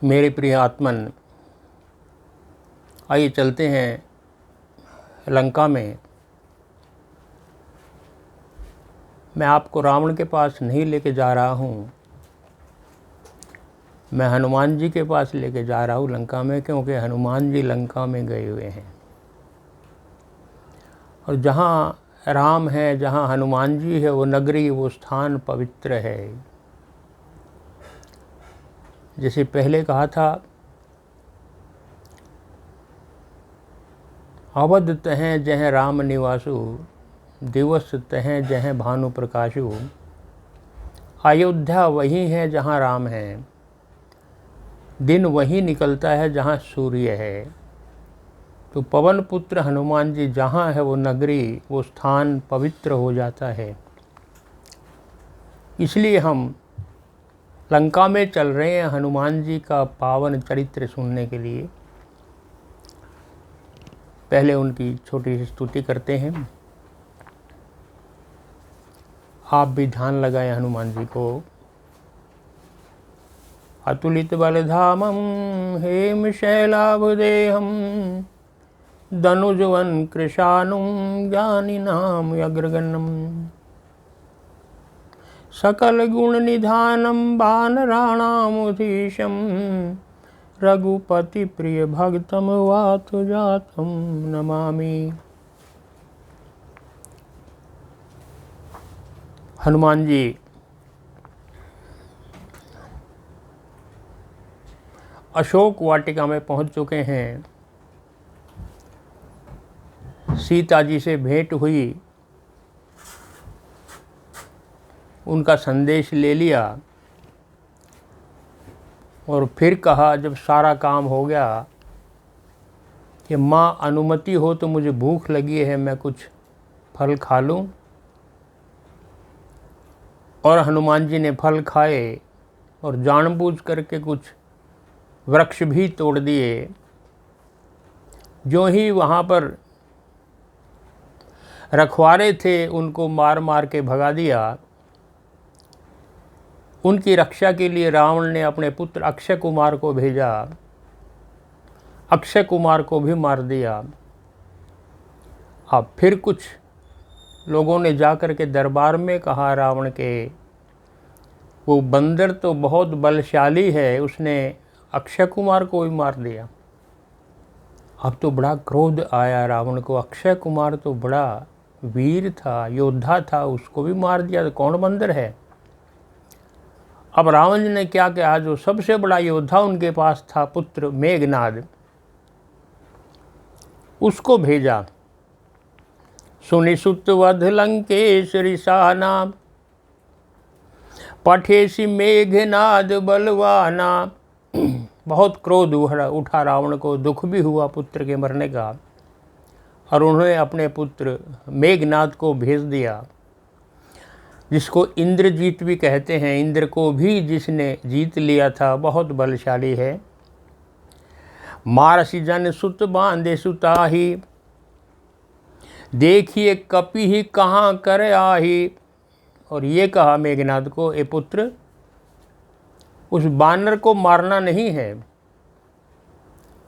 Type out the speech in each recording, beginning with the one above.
मेरे प्रिय आत्मन, आइए चलते हैं लंका में। मैं आपको रावण के पास नहीं लेके जा रहा हूँ, मैं हनुमान जी के पास लेके जा रहा हूँ लंका में, क्योंकि हनुमान जी लंका में गए हुए हैं। और जहाँ राम है, जहाँ हनुमान जी है, वो नगरी, वो स्थान पवित्र है। जैसे पहले कहा था, अवध तहें जह राम निवासु, दिवस तहें जह भानु प्रकाशु। अयोध्या वही है जहाँ राम है, दिन वही निकलता है जहाँ सूर्य है। तो पवन पुत्र हनुमान जी जहाँ है, वो नगरी, वो स्थान पवित्र हो जाता है। इसलिए हम लंका में चल रहे हैं हनुमान जी का पावन चरित्र सुनने के लिए। पहले उनकी छोटी सी स्तुति करते हैं। आप भी ध्यान लगाएं हनुमान जी को। अतुलित बलधामं हेम शैलाभदेहं, धनुजवन कृशानुं ज्ञानिनां अग्रगण्यं। सकल गुण निधानं वानराणामुधीशं, रघुपति प्रिय भक्तं वातजातं नमामि। हनुमान जी अशोक वाटिका में पहुंच चुके हैं। सीता जी से भेंट हुई, उनका संदेश ले लिया और फिर कहा, जब सारा काम हो गया, कि माँ अनुमति हो तो मुझे भूख लगी है, मैं कुछ फल खा लूँ। और हनुमान जी ने फल खाए और जानबूझ करके कुछ वृक्ष भी तोड़ दिए। जो ही वहाँ पर रखवारे थे, उनको मार मार के भगा दिया। उनकी रक्षा के लिए रावण ने अपने पुत्र अक्षय कुमार को भेजा, अक्षय कुमार को भी मार दिया। अब फिर कुछ लोगों ने जाकर के दरबार में कहा रावण के, वो बंदर तो बहुत बलशाली है, उसने अक्षय कुमार को भी मार दिया। अब तो बड़ा क्रोध आया रावण को, अक्षय कुमार तो बड़ा वीर था, योद्धा था, उसको भी मार दिया तो कौन बंदर है। अब रावण जी ने क्या किया, जो सबसे बड़ा योद्धा उनके पास था, पुत्र मेघनाद, उसको भेजा। सुनि सुत वध लंकेश रिसाना, पठेसी मेघनाद बलवाना। बहुत क्रोध उठा रावण को, दुख भी हुआ पुत्र के मरने का, और उन्होंने अपने पुत्र मेघनाद को भेज दिया, जिसको इंद्रजीत भी कहते हैं। इंद्र को भी जिसने जीत लिया था, बहुत बलशाली है। मारसी जन सुत बांधे सुताही, देखिए कपि ही कहाँ कर आही। और ये कहा मेघनाद को, ए पुत्र, उस बानर को मारना नहीं है,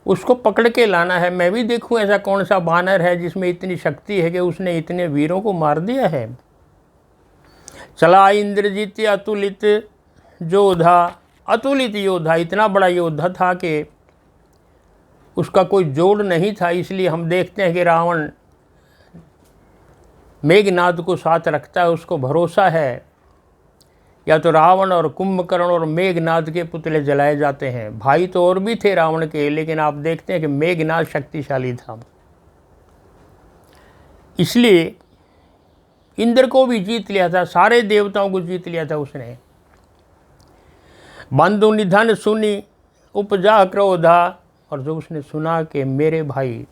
उसको पकड़ के लाना है। मैं भी देखूं ऐसा कौन सा बानर है जिसमें इतनी शक्ति है कि उसने इतने वीरों को मार दिया है। चला इंद्रजीत अतुलित योद्धा, अतुलित योद्धा, इतना बड़ा योद्धा था कि उसका कोई जोड़ नहीं था। इसलिए हम देखते हैं कि रावण मेघनाद को साथ रखता है, उसको भरोसा है। या तो रावण और कुंभकर्ण और मेघनाद के पुतले जलाए जाते हैं। भाई तो और भी थे रावण के, लेकिन आप देखते हैं कि मेघनाद शक्तिशाली था। इसलिए इंद्र को भी जीत लिया था, सारे देवताओं को जीत लिया था उसने। बंधु निधन सुनी उपजा क्रोधा, और जब उसने सुना कि मेरे भाई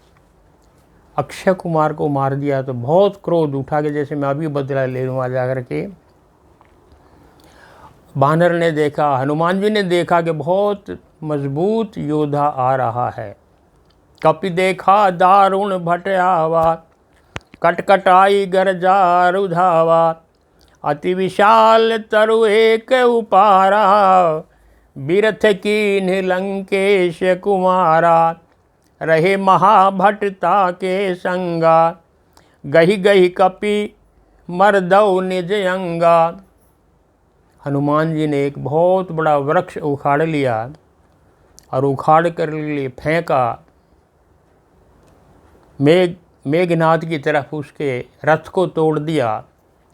अक्षय कुमार को मार दिया, तो बहुत क्रोध उठा के जैसे मैं अभी बदला ले लूँगा जाकर के। बानर ने देखा, हनुमान जी ने देखा कि बहुत मजबूत योद्धा आ रहा है। कपि देखा दारुण भटयावा, कटकटाई गरजा रुधावा। अति विशाल तरु एक उपारा, बिरथ कीन्ह लंकेश कुमारा, रहे महाभटता के संगा, गही गही कपि मरदौ निज अंगा। हनुमान जी ने एक बहुत बड़ा वृक्ष उखाड़ लिया और उखाड़ कर लिए फेंका मेघनाद की तरफ, उसके रथ को तोड़ दिया।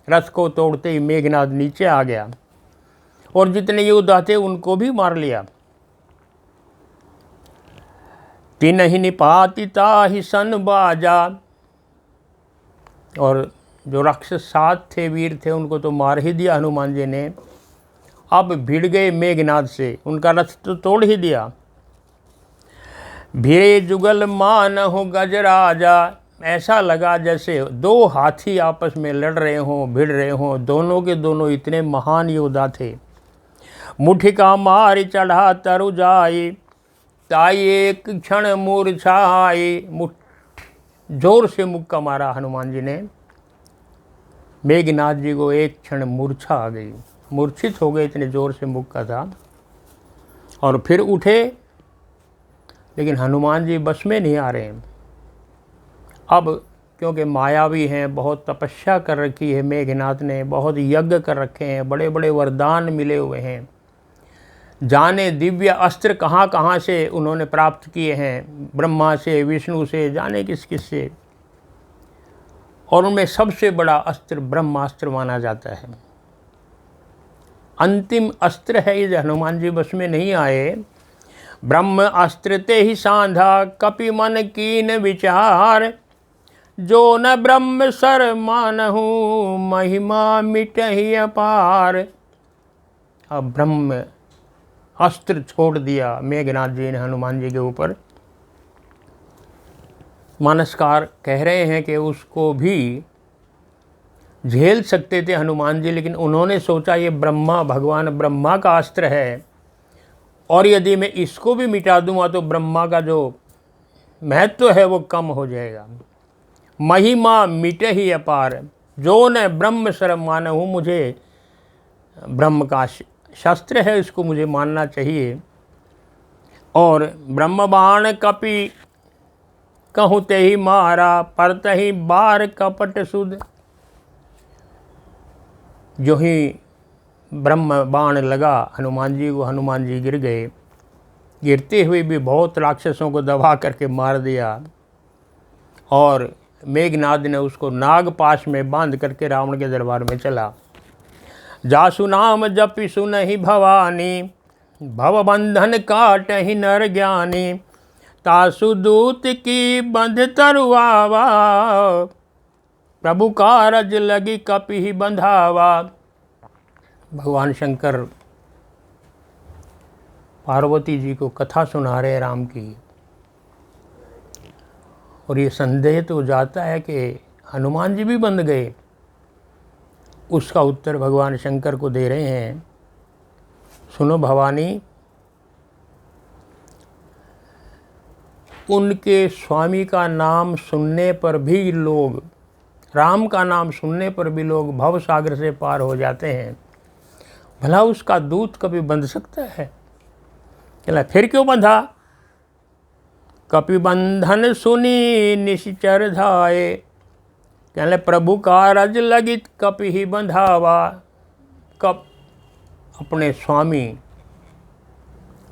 रथ को तोड़ते ही मेघनाद नीचे आ गया और जितने योद्धा थे उनको भी मार लिया। तिनहि निपाति ताहि सन बाजा, और जो राक्षस 7 थे, वीर थे, उनको तो मार ही दिया हनुमान जी ने। अब भिड़ गए मेघनाद से, उनका रथ तो तोड़ ही दिया। भिड़े जुगल मानहु गजराजा, ऐसा लगा जैसे 2 हाथी आपस में लड़ रहे हों, भिड़ रहे हों। दोनों के दोनों इतने महान योद्धा थे। मुठिका मार चढ़ा तरु जाई, ताई एक क्षण मूर्छाई। जोर से मुक्का मारा हनुमान जी ने। मेघनाद जी को एक क्षण मूर्छा आ गई, मूर्छित हो गए, इतने जोर से मुक्का था। और फिर उठे, लेकिन हनुमान जी बस में नहीं आ रहे हैं। अब क्योंकि मायावी हैं, बहुत तपस्या कर रखी है मेघनाद ने, बहुत यज्ञ कर रखे हैं, बड़े बड़े वरदान मिले हुए हैं, जाने दिव्य अस्त्र कहाँ कहाँ से उन्होंने प्राप्त किए हैं, ब्रह्मा से, विष्णु से, जाने किस किस से। और उनमें सबसे बड़ा अस्त्र ब्रह्मास्त्र माना जाता है, अंतिम अस्त्र है। ये हनुमान जी बस में नहीं आए। ब्रह्म अस्त्र ते ही सांधा, कपि मन कीन विचार, जो न ब्रह्म सर मानहु, महिमा मिटहि अपार। अब ब्रह्म अस्त्र छोड़ दिया मेघनाद जी ने हनुमान जी के ऊपर। मानसकार कह रहे हैं कि उसको भी झेल सकते थे हनुमान जी, लेकिन उन्होंने सोचा ये ब्रह्मा, भगवान ब्रह्मा का अस्त्र है, और यदि मैं इसको भी मिटा दूंगा तो ब्रह्मा का जो महत्व है वो कम हो जाएगा। महिमा मिटे ही अपार, जो न ब्रह्म शरम मानहु, मुझे ब्रह्म का शस्त्र है, इसको मुझे मानना चाहिए। और ब्रह्म बाण कपि कहूँ ते ही मारा, परत ही बार कपट सुध। जो ही ब्रह्म बाण लगा हनुमान जी को, हनुमान जी गिर गए। गिरते हुए भी बहुत राक्षसों को दबा करके मार दिया। और मेघनाद ने उसको नागपाश में बांध करके रावण के दरबार में चला। जासु नाम जपि सुनहि भवानी, भव बंधन काटहि नर ज्ञानी। तासु दूत की बंध तरुआवा, प्रभु कारज लगी कपि ही बंधावा। भगवान शंकर पार्वती जी को कथा सुना रहे राम की, और ये संदेह तो जाता है कि हनुमान जी भी बंध गए। उसका उत्तर भगवान शंकर को दे रहे हैं। सुनो भवानी, उनके स्वामी का नाम सुनने पर भी लोग, राम का नाम सुनने पर भी लोग भव सागर से पार हो जाते हैं। भला उसका दूत कभी बंध सकता है? चला फिर क्यों बंधा? कपि बंधन सुनी निश्चर धाये, कहले प्रभु कारज लगित कपि ही बंधावा। कब अपने स्वामी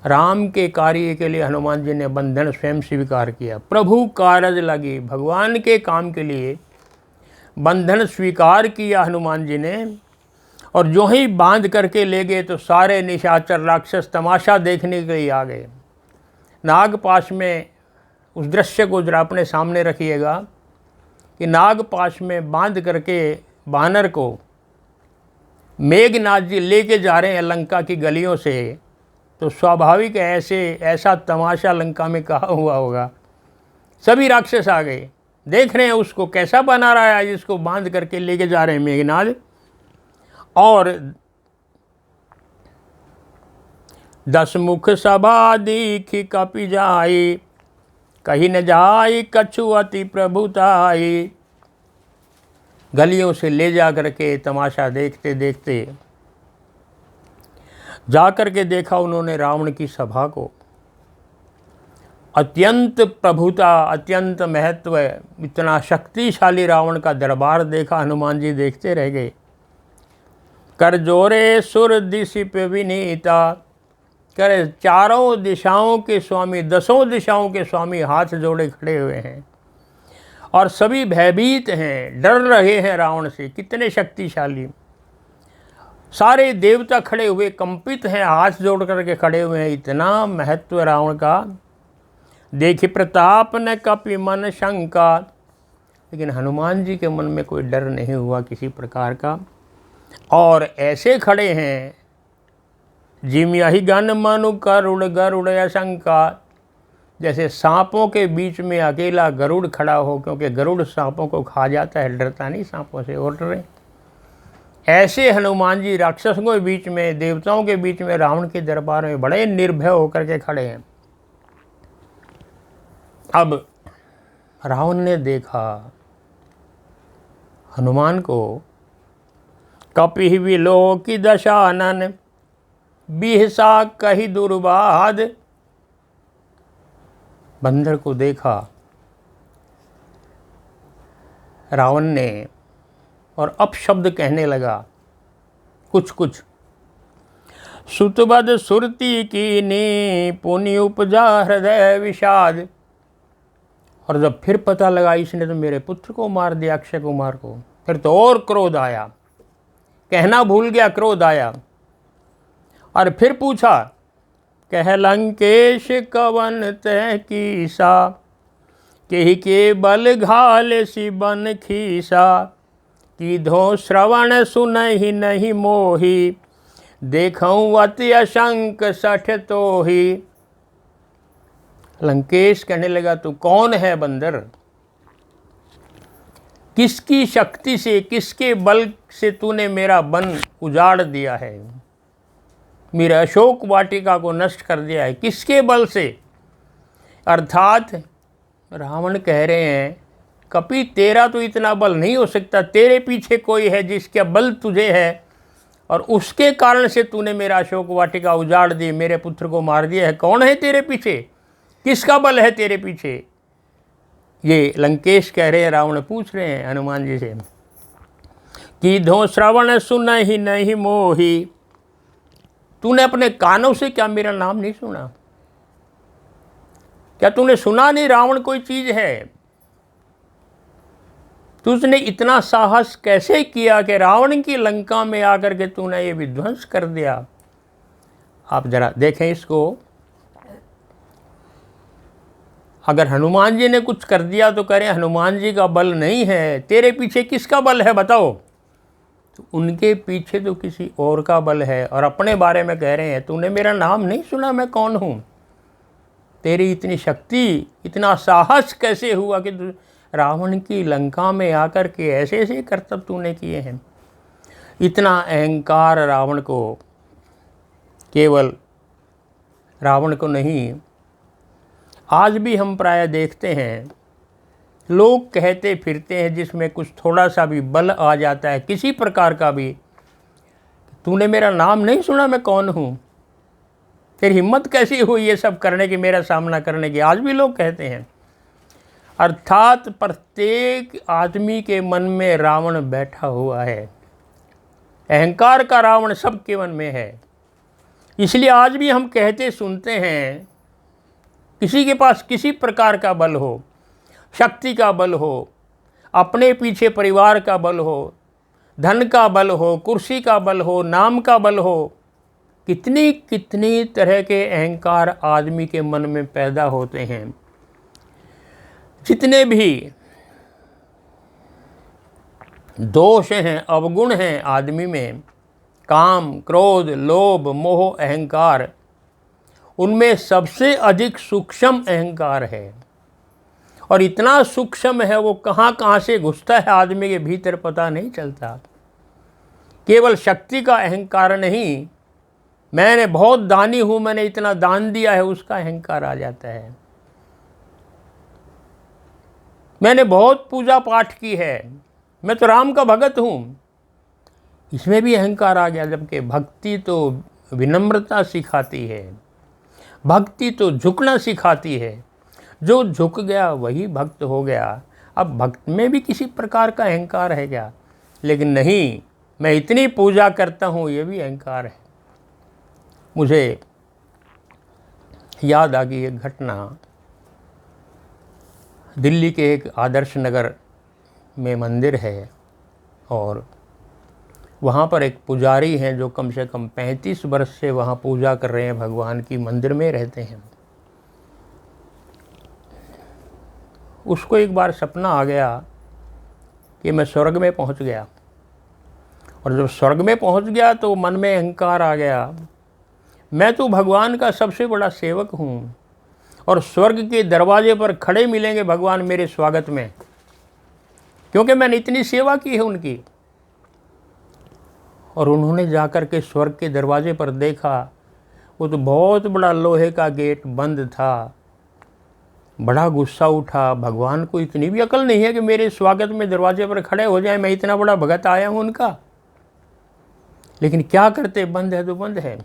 राम के कार्य के लिए हनुमान जी ने बंधन स्वयं स्वीकार किया। प्रभु कारज लगी, भगवान के काम के लिए बंधन स्वीकार किया हनुमान जी ने। और जो ही बांध करके ले गए तो सारे निशाचर राक्षस तमाशा देखने के लिए आ गए। नागपाश में उस दृश्य को जरा अपने सामने रखिएगा कि नागपाश में बांध करके बानर को मेघनाद जी लेके जा रहे हैं लंका की गलियों से, तो स्वाभाविक ऐसा तमाशा लंका में कहा हुआ होगा। सभी राक्षस आ गए, देख रहे हैं उसको कैसा बना रहा है, जिसको बांध करके लेके जा रहे हैं मेघनाद। और 10 मुख सभा दीखी कपि जाई, कहीं न जाई कछु अति प्रभुताई। गलियों से ले जा करके तमाशा देखते देखते जाकर के देखा उन्होंने रावण की सभा को। अत्यंत प्रभुता, अत्यंत महत्व, इतना शक्तिशाली रावण का दरबार देखा। हनुमान जी देखते रह गए। कर जोरे सुर दिशिप विनीता, कर चारों दिशाओं के स्वामी, 10 दिशाओं के स्वामी हाथ जोड़े खड़े हुए हैं और सभी भयभीत हैं, डर रहे हैं रावण से। कितने शक्तिशाली! सारे देवता खड़े हुए कंपित हैं, हाथ जोड़ करके खड़े हुए हैं। इतना महत्व रावण का। देखि प्रताप न कपि मन शंका, लेकिन हनुमान जी के मन में कोई डर नहीं हुआ किसी प्रकार का। और ऐसे खड़े हैं, जिम यही गण मनु करुड़ गरुड़ आशंका, जैसे सांपों के बीच में अकेला गरुड़ खड़ा हो, क्योंकि गरुड़ सांपों को खा जाता है, डरता नहीं सांपों से, और डरे। ऐसे हनुमान जी राक्षसों के बीच में, देवताओं के बीच में, रावण के दरबार में बड़े निर्भय होकर के खड़े हैं। अब रावण ने देखा हनुमान को। कपि विलोकि दशानन, बिहसा कहि दुर्बाद। बंदर को देखा रावण ने और अपशब्द कहने लगा कुछ कुछ। सुतबद सुरती कीनी, पुनि उपजा हृदय विषाद। और जब फिर पता लगा इसने तो मेरे पुत्र को मार दिया, अक्षय कुमार को, फिर तो और क्रोध आया। कहना भूल गया, क्रोध आया। और फिर पूछा, कह लंकेश कवन तह कीसा, केहि के बल घाल सी बन खीसा। की धो श्रवण सुनहि नहीं मोही, देखऊं अति अशंक सठ तोही। लंकेश कहने लगा, तू कौन है बंदर? किसकी शक्ति से, किसके बल से तूने मेरा वन उजाड़ दिया है, मेरे अशोक वाटिका को नष्ट कर दिया है? किसके बल से? अर्थात रावण कह रहे हैं, कपि तेरा तो इतना बल नहीं हो सकता, तेरे पीछे कोई है जिसका बल तुझे है, और उसके कारण से तूने मेरा अशोक वाटिका उजाड़ दी, मेरे पुत्र को मार दिया है। कौन है तेरे पीछे? किसका बल है तेरे पीछे? ये लंकेश कह रहे हैं, रावण पूछ रहे हैं हनुमान जी से। कि धो श्रवण सुन ही नहीं मोही, तूने अपने कानों से क्या मेरा नाम नहीं सुना? क्या तूने सुना नहीं रावण कोई चीज है? तुझने इतना साहस कैसे किया कि रावण की लंका में आकर के तूने ये विध्वंस कर दिया? आप जरा देखें इसको। अगर हनुमान जी ने कुछ कर दिया तो करें हनुमान जी का बल नहीं है, तेरे पीछे किसका बल है बताओ? तो उनके पीछे तो किसी और का बल है, और अपने बारे में कह रहे हैं तूने मेरा नाम नहीं सुना, मैं कौन हूँ? तेरी इतनी शक्ति, इतना साहस कैसे हुआ कि तू रावण की लंका में आकर के ऐसे ऐसे करतब तूने किए हैं? इतना अहंकार रावण को, केवल रावण को नहीं, आज भी हम प्राय देखते हैं लोग कहते फिरते हैं जिसमें कुछ थोड़ा सा भी बल आ जाता है, किसी प्रकार का भी, तूने मेरा नाम नहीं सुना, मैं कौन हूँ? फिर हिम्मत कैसी हुई ये सब करने की, मेरा सामना करने की? आज भी लोग कहते हैं। अर्थात प्रत्येक आदमी के मन में रावण बैठा हुआ है, अहंकार का रावण सबके मन में है। इसलिए आज भी हम कहते सुनते हैं, किसी के पास किसी प्रकार का बल हो, शक्ति का बल हो, अपने पीछे परिवार का बल हो, धन का बल हो, कुर्सी का बल हो, नाम का बल हो, कितनी कितनी तरह के अहंकार आदमी के मन में पैदा होते हैं। जितने भी दोष हैं, अवगुण हैं आदमी में, काम, क्रोध, लोभ, मोह, अहंकार, उनमें सबसे अधिक सूक्ष्म अहंकार है। और इतना सूक्ष्म है, वो कहाँ कहाँ से घुसता है आदमी के भीतर पता नहीं चलता। केवल शक्ति का अहंकार नहीं, मैंने बहुत दानी हूँ, मैंने इतना दान दिया है, उसका अहंकार आ जाता है। मैंने बहुत पूजा पाठ की है, मैं तो राम का भगत हूँ, इसमें भी अहंकार आ गया। जबकि भक्ति तो विनम्रता सिखाती है, भक्ति तो झुकना सिखाती है। जो झुक गया वही भक्त हो गया। अब भक्त में भी किसी प्रकार का अहंकार है क्या? लेकिन नहीं, मैं इतनी पूजा करता हूँ, ये भी अहंकार है। मुझे याद आ गई एक घटना। दिल्ली के एक आदर्श नगर में मंदिर है और वहाँ पर एक पुजारी हैं जो कम से कम 35 वर्ष से वहाँ पूजा कर रहे हैं, भगवान की मंदिर में रहते हैं। उसको एक बार सपना आ गया कि मैं स्वर्ग में पहुँच गया, और जब स्वर्ग में पहुँच गया तो मन में अहंकार आ गया, मैं तो भगवान का सबसे बड़ा सेवक हूँ और स्वर्ग के दरवाजे पर खड़े मिलेंगे भगवान मेरे स्वागत में, क्योंकि मैंने इतनी सेवा की है उनकी। और उन्होंने जाकर के स्वर्ग के दरवाजे पर देखा, वो तो बहुत बड़ा लोहे का गेट बंद था। बड़ा गुस्सा उठा, भगवान को इतनी भी अकल नहीं है कि मेरे स्वागत में दरवाजे पर खड़े हो जाए, मैं इतना बड़ा भगत आया हूँ उनका। लेकिन क्या करते, बंद है तो बंद है।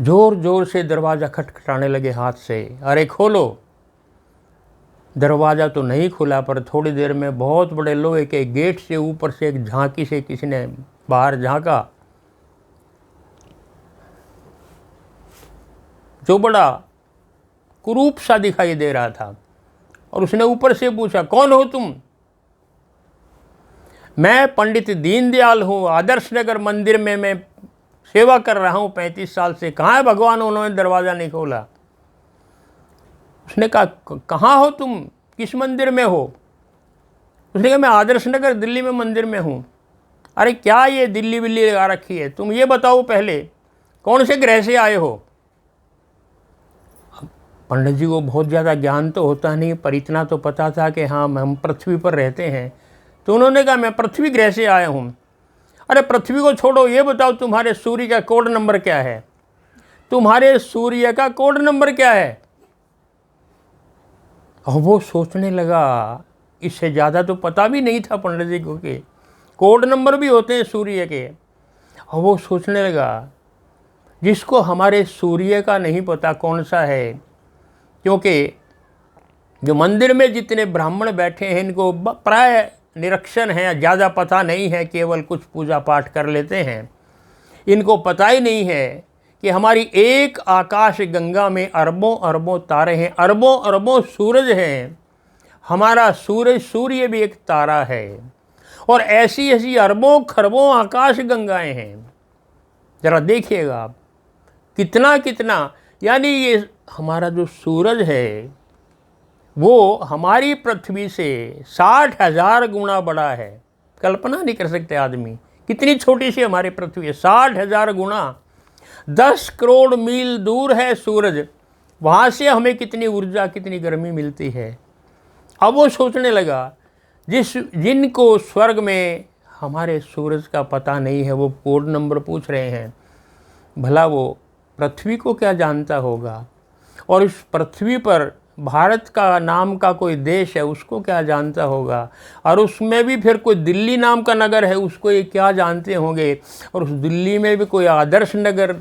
जोर जोर से दरवाज़ा खटखटाने लगे हाथ से, अरे खोलो। दरवाज़ा तो नहीं खुला, पर थोड़ी देर में बहुत बड़े लोहे के गेट से ऊपर से एक झांकी से किसी ने बाहर झांका, जो बड़ा कुरूप सा दिखाई दे रहा था। और उसने ऊपर से पूछा, कौन हो तुम? मैं पंडित दीनदयाल हूँ, आदर्श नगर मंदिर में मैं सेवा कर रहा हूँ 35 साल से। कहाँ है भगवान? उन्होंने दरवाज़ा नहीं खोला। उसने कहा, कहाँ हो तुम, किस मंदिर में हो? उसने कहा, मैं आदर्श नगर दिल्ली में मंदिर में हूँ। अरे क्या ये दिल्ली बिल्ली लगा रखी है, तुम ये बताओ पहले कौन से ग्रह से आए हो? पंडित जी को बहुत ज़्यादा ज्ञान तो होता नहीं, पर इतना तो पता था कि हाँ हम पृथ्वी पर रहते हैं। तो उन्होंने कहा, मैं पृथ्वी ग्रह से आया हूँ। अरे पृथ्वी को छोड़ो, ये बताओ तुम्हारे सूर्य का कोड नंबर क्या है? तुम्हारे सूर्य का कोड नंबर क्या है? और वो सोचने लगा, इससे ज़्यादा तो पता भी नहीं था पंडित जी को कि कोड नंबर भी होते हैं सूर्य के। और वो सोचने लगा, जिसको हमारे सूर्य का नहीं पता कौन सा है, क्योंकि जो मंदिर में जितने ब्राह्मण बैठे हैं इनको प्राय निरीक्षण है, ज़्यादा पता नहीं है, केवल कुछ पूजा पाठ कर लेते हैं। इनको पता ही नहीं है कि हमारी एक आकाश गंगा में अरबों अरबों तारे हैं, अरबों अरबों सूरज हैं। हमारा सूर्य भी एक तारा है, और ऐसी ऐसी अरबों खरबों आकाश गंगाएं हैं। ज़रा देखिएगा आप, कितना कितना, यानी ये हमारा जो सूरज है वो हमारी पृथ्वी से 60,000 गुना बड़ा है। कल्पना नहीं कर सकते आदमी, कितनी छोटी सी हमारी पृथ्वी है। 60,000 गुना, 10 करोड़ मील दूर है सूरज, वहाँ से हमें कितनी ऊर्जा कितनी गर्मी मिलती है। अब वो सोचने लगा, जिनको स्वर्ग में हमारे सूरज का पता नहीं है, वो कोड नंबर पूछ रहे हैं, भला वो पृथ्वी को क्या जानता होगा? और इस पृथ्वी पर भारत का नाम का कोई देश है, उसको क्या जानता होगा? और उसमें भी फिर कोई दिल्ली नाम का नगर है, उसको ये क्या जानते होंगे? और उस दिल्ली में भी कोई आदर्श नगर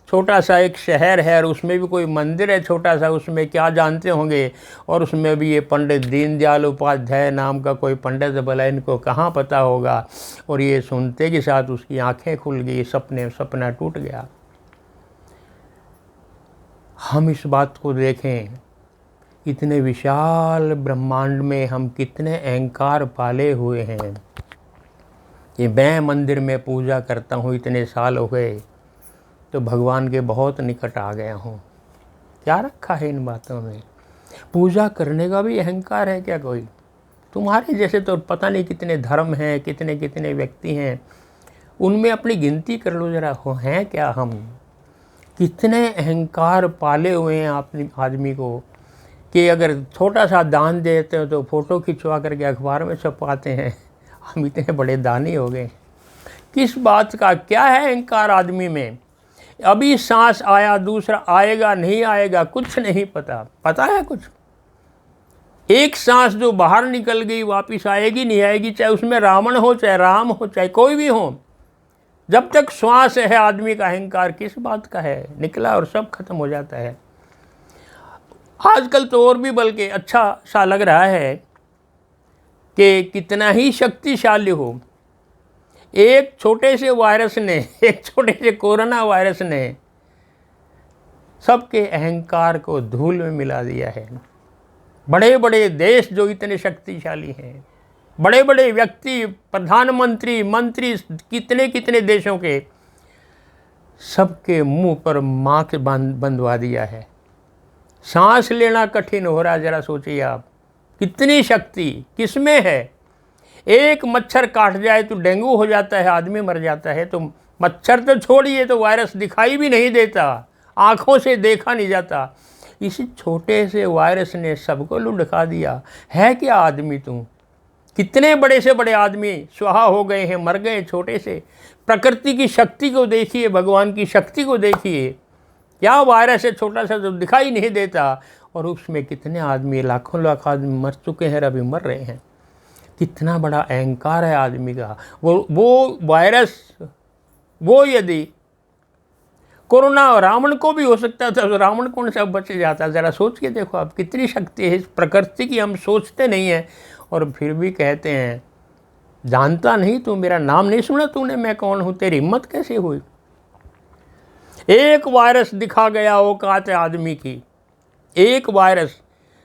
छोटा सा एक शहर है, और उसमें भी कोई मंदिर है छोटा सा, उसमें क्या जानते होंगे? और उसमें भी ये पंडित दीनदयाल उपाध्याय नाम का कोई पंडित, भला इनको कहाँ पता होगा? और ये सुनते के साथ उसकी आंखें खुल गई, सपना टूट गया। हम इस बात को देखें, इतने विशाल ब्रह्मांड में हम कितने अहंकार पाले हुए हैं। ये मैं मंदिर में पूजा करता हूँ, इतने साल हो गए, तो भगवान के बहुत निकट आ गया हूँ। क्या रखा है इन बातों में? पूजा करने का भी अहंकार है क्या कोई? तुम्हारे जैसे तो पता नहीं कितने धर्म हैं, कितने कितने व्यक्ति हैं, उनमें अपनी गिनती कर लो ज़रा, हो हैं क्या हम? कितने अहंकार पाले हुए हैं अपने आदमी को, कि अगर छोटा सा दान देते हो तो फ़ोटो खिंचवा करके अखबार में छपवाते हैं, हम इतने बड़े दानी हो गए। किस बात का क्या है अहंकार आदमी में? अभी सांस आया, दूसरा आएगा नहीं आएगा कुछ नहीं पता। पता है कुछ? एक सांस जो बाहर निकल गई वापस आएगी नहीं आएगी, चाहे उसमें रावण हो, चाहे राम हो, चाहे कोई भी हो, जब तक श्वास है आदमी का अहंकार किस बात का है, निकला और सब खत्म हो जाता है। आजकल तो और भी बल्कि अच्छा सा लग रहा है कि कितना ही शक्तिशाली हो, एक छोटे से वायरस ने, एक छोटे से कोरोना वायरस ने सबके अहंकार को धूल में मिला दिया है। बड़े बड़े देश जो इतने शक्तिशाली हैं, बड़े बड़े व्यक्ति, प्रधानमंत्री, मंत्री, कितने कितने देशों के, सबके मुंह पर मास्क बंधवा दिया है। सांस लेना कठिन हो रहा, जरा सोचिए आप, कितनी शक्ति किसमें है। एक मच्छर काट जाए तो डेंगू हो जाता है, आदमी मर जाता है। तो मच्छर तो छोड़िए, तो वायरस दिखाई भी नहीं देता, आंखों से देखा नहीं जाता। इसी छोटे से वायरस ने सबको लुढ़का दिया है। क्या आदमी तुम, कितने बड़े से बड़े आदमी स्वाहा हो गए हैं, मर गए छोटे से। प्रकृति की शक्ति को देखिए, भगवान की शक्ति को देखिए, क्या वायरस है छोटा सा जो दिखाई नहीं देता, और उसमें कितने आदमी, लाखों लाख आदमी मर चुके हैं, अभी मर रहे हैं। कितना बड़ा अहंकार है आदमी का। वो वायरस, वो यदि कोरोना रावण को भी हो सकता था तो रावण कौन सा बच जाता। ज़रा सोच के देखो आप, कितनी शक्ति है इस प्रकृति की, हम सोचते नहीं हैं और फिर भी कहते हैं जानता नहीं तू, मेरा नाम नहीं सुना तूने, मैं कौन हूँ, तेरी हिम्मत कैसे हुई। एक वायरस दिखा गया औकात आदमी की, एक वायरस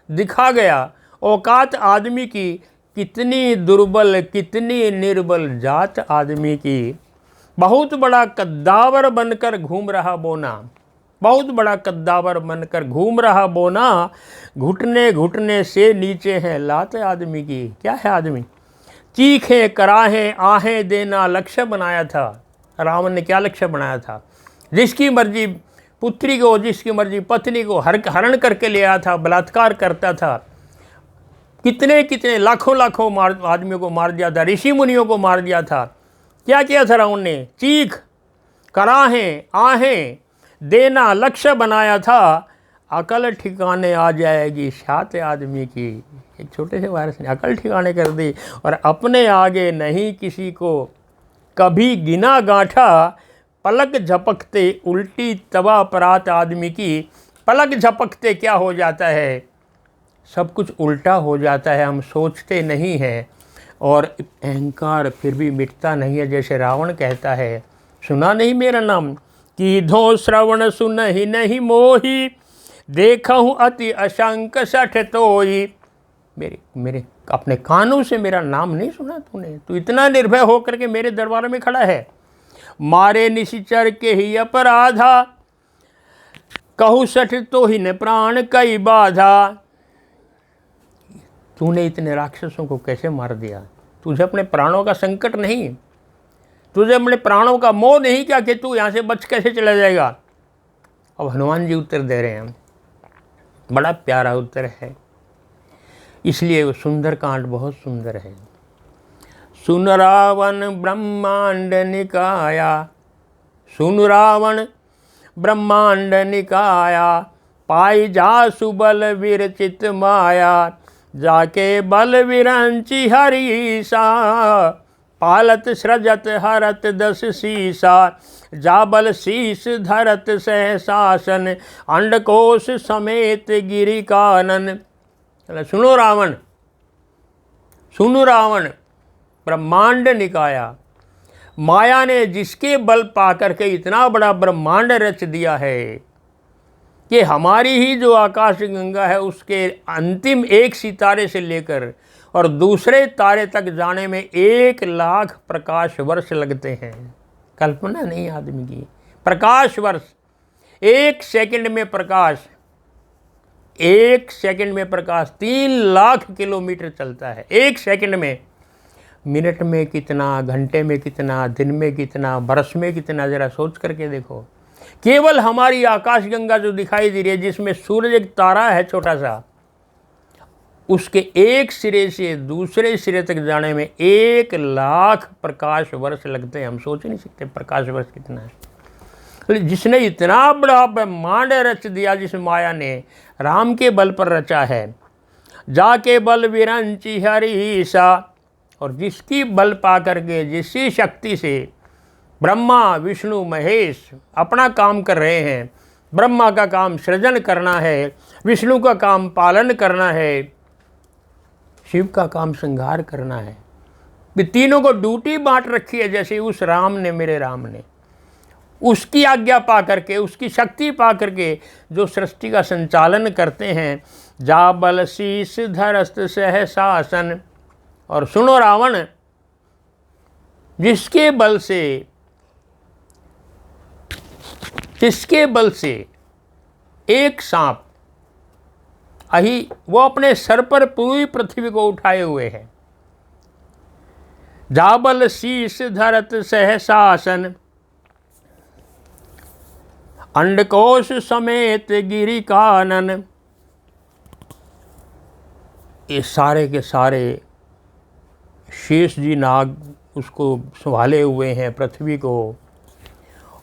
दिखा गया औकात आदमी की, कितनी दुर्बल, कितनी निर्बल जात आदमी की। बहुत बड़ा कद्दावर बनकर घूम रहा बोना, बहुत बड़ा कद्दावर बनकर घूम रहा बोना, घुटने घुटने से नीचे है लात आदमी की। क्या है आदमी, चीखें कराहें आहें देना लक्ष्य बनाया था। रावण ने क्या लक्ष्य बनाया था, जिसकी मर्जी पुत्री को, जिसकी मर्जी पत्नी को हरण करके ले आया था, बलात्कार करता था, कितने कितने लाखों लाखों आदमियों को मार दिया था, ऋषि मुनियों को मार दिया था। क्या किया था रावण ने, चीख कराहें आहें देना लक्ष्य बनाया था, अकल ठिकाने आ जाएगी सात आदमी की। एक छोटे से वायरस ने अकल ठिकाने कर दी, और अपने आगे नहीं किसी को कभी गिना गांठा, पलक झपकते उल्टी तवा परात आदमी की। पलक झपकते क्या हो जाता है, सब कुछ उल्टा हो जाता है, हम सोचते नहीं हैं, और अहंकार फिर भी मिटता नहीं है। जैसे रावण कहता है, सुना नहीं मेरा नाम, कि धो श्रवण सुन ही नहीं मोही, देखहूँ अति अशंक सठ तोई। मेरे अपने कानों से मेरा नाम नहीं सुना तूने, तू इतना निर्भय होकर के मेरे दरबार में खड़ा है। मारे निशिचर के ही अपराधा, कहूँ सठ तो ही न प्राण कई बाधा। तूने इतने राक्षसों को कैसे मार दिया, तुझे अपने प्राणों का संकट नहीं, तुझे अपने प्राणों का मोह नहीं क्या कि तू यहाँ से बच कैसे चला जाएगा। अब हनुमान जी उत्तर दे रहे हैं, बड़ा प्यारा उत्तर है, इसलिए वो सुंदर कांड बहुत सुंदर है। सुन रावण ब्रह्मांड निकाया, सुन रावण ब्रह्मांड निकाया, पाई जा सुबल विरचित माया, जाके बल विरंची हरीसा, पालत सृजत हरत दस सीसा, जाबल शीस धरत सहसासन, अंडकोश समेत गिरि कानन। सुनो रावण, सुनो रावण, ब्रह्मांड निकाया, माया ने जिसके बल पाकर के इतना बड़ा ब्रह्मांड रच दिया है कि हमारी ही जो आकाश गंगा है उसके अंतिम एक सितारे से लेकर और दूसरे तारे तक जाने में 1,00,000 प्रकाश वर्ष लगते हैं। कल्पना नहीं आदमी की, प्रकाश वर्ष, 1 सेकंड में प्रकाश, 1 सेकंड में प्रकाश 3,00,000 किलोमीटर चलता है 1 सेकंड में। मिनट में कितना, घंटे में कितना, दिन में कितना, वर्ष में कितना, जरा सोच करके देखो। केवल हमारी आकाश गंगा जो दिखाई दे रही है, जिसमें सूरज एक तारा है छोटा सा, उसके एक सिरे से दूसरे सिरे तक जाने में 1,00,000 प्रकाश वर्ष लगते हैं। हम सोच नहीं सकते प्रकाश वर्ष कितना है। जिसने इतना बड़ा ब्रह्मांड रच दिया, जिस माया ने राम के बल पर रचा है, जाके बल विरंची हरीसा, और जिसकी बल पा करके, जिसकी शक्ति से ब्रह्मा विष्णु महेश अपना काम कर रहे हैं। ब्रह्मा का काम सृजन करना है, विष्णु का काम पालन करना है, शिव का काम संहार करना है। ये तीनों को ड्यूटी बांट रखी है। जैसे उस राम ने, मेरे राम ने उसकी आज्ञा पा करके, उसकी शक्ति पा करके जो सृष्टि का संचालन करते हैं। जा बल शीस धरस्त सह शासन। और सुनो रावण, जिसके बल से एक सांप अही वो अपने सर पर पूरी पृथ्वी को उठाए हुए है। जाबल शीस धरत सह शासन, अंडकोश समेत गिरि कानन। ये सारे के सारे शेष जी नाग उसको संभाले हुए हैं पृथ्वी को,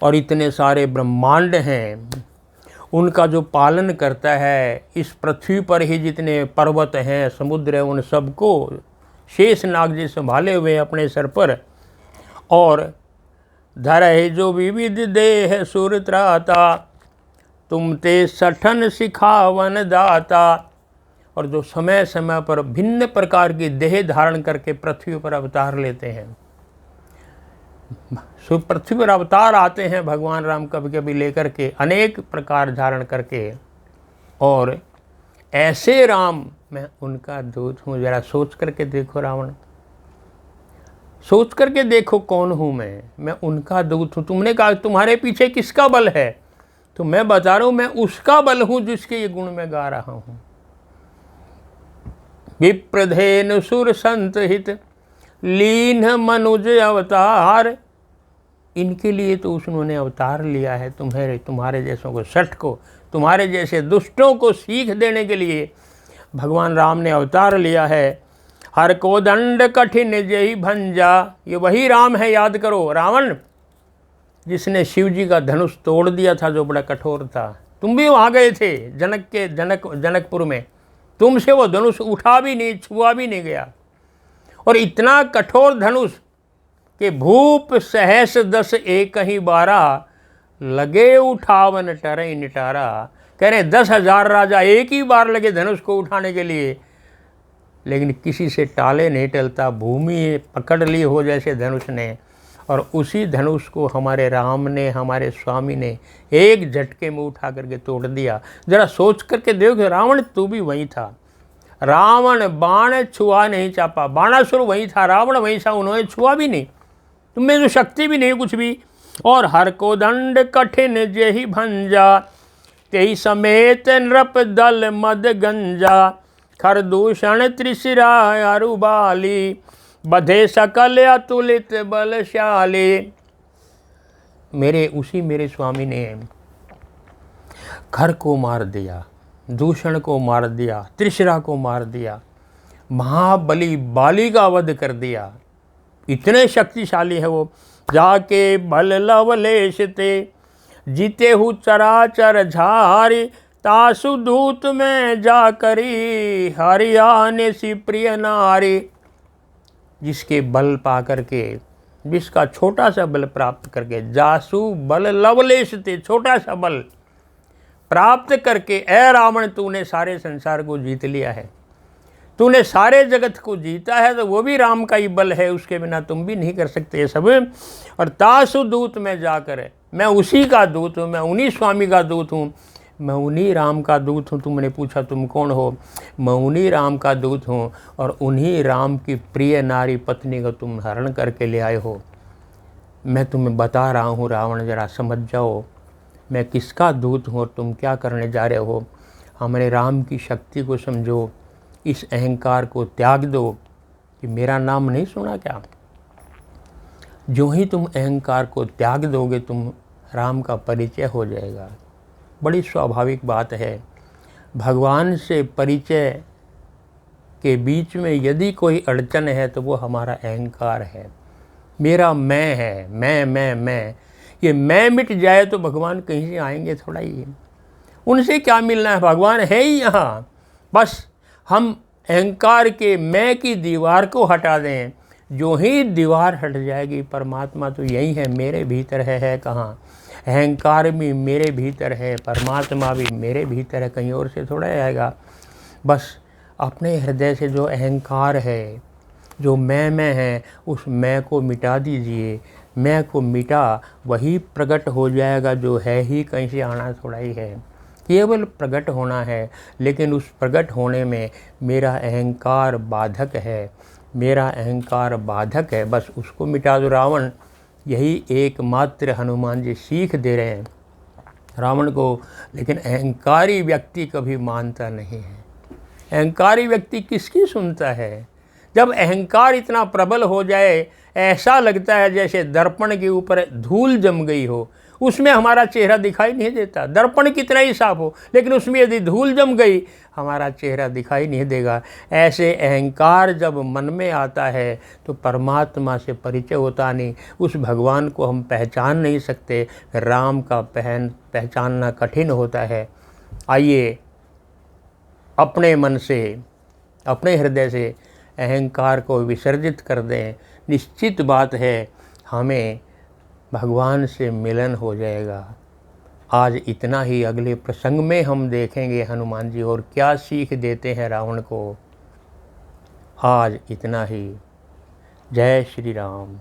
और इतने सारे ब्रह्मांड हैं उनका जो पालन करता है। इस पृथ्वी पर ही जितने पर्वत हैं, समुद्र हैं, उन सबको शेष नाग जी संभाले हुए अपने सर पर। और धरहि जो विविध देह सुर त्राता, तुम ते सठन सिखावन दाता। और जो समय समय पर भिन्न प्रकार की देह धारण करके पृथ्वी पर अवतार लेते हैं। पृथ्वी पर अवतार आते हैं भगवान राम कभी कभी लेकर के, अनेक प्रकार धारण करके। और ऐसे राम, मैं उनका दूत हूँ। जरा सोच करके देखो रावण, सोच करके देखो कौन हूँ मैं उनका दूत हूँ। तुमने कहा तुम्हारे पीछे किसका बल है, तो मैं बता रहा हूँ मैं उसका बल हूँ जिसके ये गुण मैं गा रहा हूँ। विप्रधेनु सुर संत हित, लीन मनुज अवतार। इनके लिए तो उन्होंने अवतार लिया है, तुम्हारे जैसों को, सठ को, तुम्हारे जैसे दुष्टों को सीख देने के लिए भगवान राम ने अवतार लिया है। हर को दंड कठिन जय भंजा। ये वही राम है, याद करो। रावण जिसने शिव जी का धनुष तोड़ दिया था, जो बड़ा कठोर था। तुम भी वहाँ गए थे जनकपुर में, तुमसे वो धनुष उठा भी नहीं, छुआ भी नहीं गया। और इतना कठोर धनुष कि भूप सहस 10 एक ही 12, लगे उठावन टरई निटारा। कह रहे 10,000 राजा एक ही बार लगे धनुष को उठाने के लिए, लेकिन किसी से टाले नहीं टलता। भूमि पकड़ ली हो जैसे धनुष ने, और उसी धनुष को हमारे राम ने, हमारे स्वामी ने एक झटके में उठा करके तोड़ दिया। जरा सोच करके देखो, रावण तू भी वहीं था। रावण बाण छुआ नहीं चापा, बाणासुर वहीं था, रावण वहीं था, उन्होंने छुआ भी नहीं। तुम्हें तो शक्ति भी नहीं कुछ भी। और हर को दंड कठिन जेहि भंजा, तेहि समेत नृप दल मद गंजा। खरदूषण त्रिशिरा अरुबाली, बधे सकल अतुलित बलशाली। मेरे स्वामी ने खर को मार दिया, दूषण को मार दिया, त्रिशिरा को मार दिया, महाबली बाली का वध कर दिया। इतने शक्तिशाली है वो। जाके बल लवलेश ते, जीते हु चराचर झारी। तासु दूत में जा करी, हरियाने सी प्रिय नारी। जिसके बल पा करके, जिसका छोटा सा बल प्राप्त करके, जासु बल लवलेश ते, छोटा सा बल प्राप्त करके, ऐ रावण तूने सारे संसार को जीत लिया है, तूने सारे जगत को जीता है। तो वो भी राम का ही बल है, उसके बिना तुम भी नहीं कर सकते ये सब। और तासु दूत में जाकर, मैं उसी का दूत हूँ, मैं उन्हीं स्वामी का दूत हूँ, मैं उन्हीं राम का दूत हूँ। तुमने पूछा तुम कौन हो, मैं उन्हीं राम का दूत हूँ। और उन्हीं राम की प्रिय नारी पत्नी को तुम हरण करके ले आए हो। मैं तुम्हें बता रहा हूँ रावण, जरा समझ जाओ मैं किसका दूत हूँ और तुम क्या करने जा रहे हो। हमारे राम की शक्ति को समझो, इस अहंकार को त्याग दो कि मेरा नाम नहीं सुना क्या। जो ही तुम अहंकार को त्याग दोगे, तुम राम का परिचय हो जाएगा। बड़ी स्वाभाविक बात है। भगवान से परिचय के बीच में यदि कोई अड़चन है तो वो हमारा अहंकार है, मेरा मैं है। मैं ये मैं मिट जाए तो भगवान कहीं से आएंगे थोड़ा ही, उनसे क्या मिलना है, भगवान है ही यहाँ। बस हम अहंकार के मैं की दीवार को हटा दें, जो ही दीवार हट जाएगी, परमात्मा तो यही है, मेरे भीतर है कहाँ। अहंकार भी मेरे भीतर है, परमात्मा भी मेरे भीतर है, कहीं और से थोड़ा आएगा। बस अपने हृदय से जो अहंकार है, जो मैं है, उस मैं को मिटा दीजिए। मैं को मिटा, वही प्रकट हो जाएगा, जो है ही कहीं से आना थोड़ा ही है, केवल प्रकट होना है। लेकिन उस प्रकट होने में मेरा अहंकार बाधक है, मेरा अहंकार बाधक है, बस उसको मिटा दो रावण। यही एकमात्र हनुमान जी सीख दे रहे हैं रावण को। लेकिन अहंकारी व्यक्ति कभी मानता नहीं है। अहंकारी व्यक्ति किसकी सुनता है? जब अहंकार इतना प्रबल हो जाए, ऐसा लगता है जैसे दर्पण के ऊपर धूल जम गई हो, उसमें हमारा चेहरा दिखाई नहीं देता। दर्पण कितना ही साफ हो, लेकिन उसमें यदि धूल जम गई, हमारा चेहरा दिखाई नहीं देगा। ऐसे अहंकार जब मन में आता है तो परमात्मा से परिचय होता नहीं, उस भगवान को हम पहचान नहीं सकते। राम का पहचानना कठिन होता है। आइए अपने मन से, अपने हृदय से अहंकार को विसर्जित कर दें। निश्चित बात है, हमें भगवान से मिलन हो जाएगा। आज इतना ही। अगले प्रसंग में हम देखेंगे हनुमान जी और क्या सीख देते हैं रावण को। आज इतना ही। जय श्री राम।